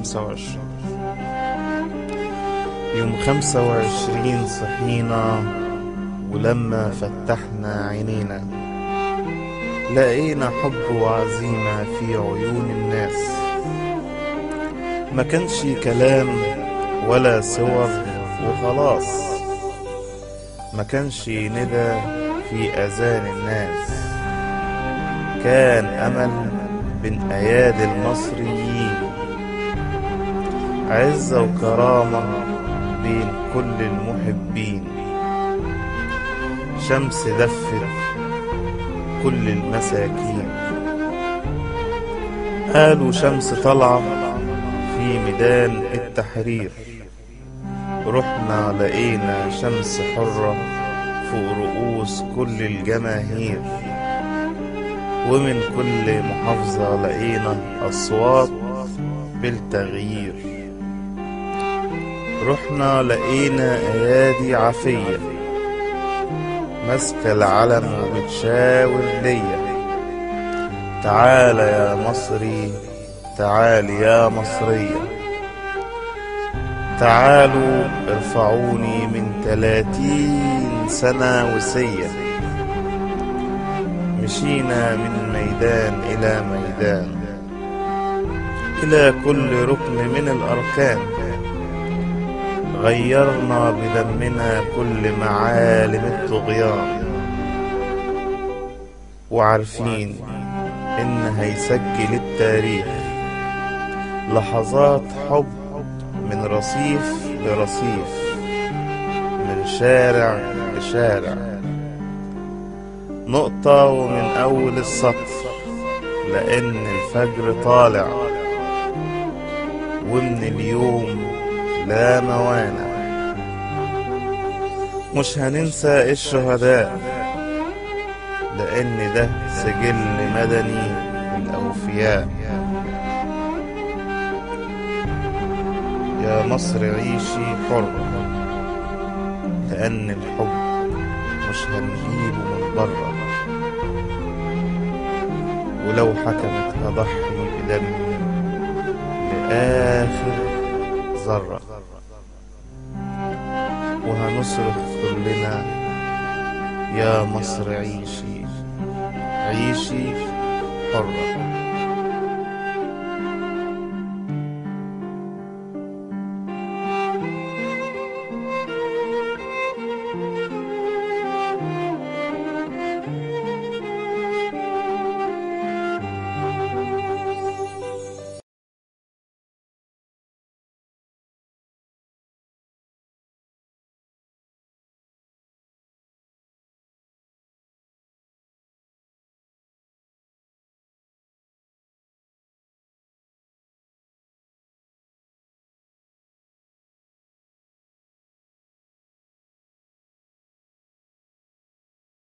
25. يوم 25 صحينا، ولما فتحنا عينينا لقينا حب وعزيمة في عيون الناس. ما كانش كلام ولا صور وخلاص، ما كانش ندى في أذان الناس، كان أمل بين أيادي المصريين، عزة وكرامة بين كل المحبين. شمس دفت كل المساكين، قالوا شمس طالعة في ميدان التحرير. رحنا لقينا شمس حرة فوق رؤوس كل الجماهير، ومن كل محافظة لقينا أصوات بالتغيير. رحنا لقينا أيادي عافية ماسكة العلم وبتشاور ليا، تعالى يا مصري تعالي يا مصرية، تعالوا ارفعوني من 30 سنة وسية. مشينا من ميدان إلى ميدان، إلى كل ركن من الأركان، غيرنا بدمنا كل معالم الطغيان، وعارفين إن هيسجل التاريخ لحظات حب من رصيف لرصيف، من شارع لشارع، نقطة ومن أول السطر، لأن الفجر طالع ومن اليوم لا موانع. مش هننسى الشهداء، لأن ده سجل مدني للأوفياء. يا مصر عيشي حرة، لأن الحب مش هنجيبه من بره، ولو حكمت هضحي بدمي لآخر ذرة، وهنصرخ كلنا يا مصر عيشي عيشي حرة.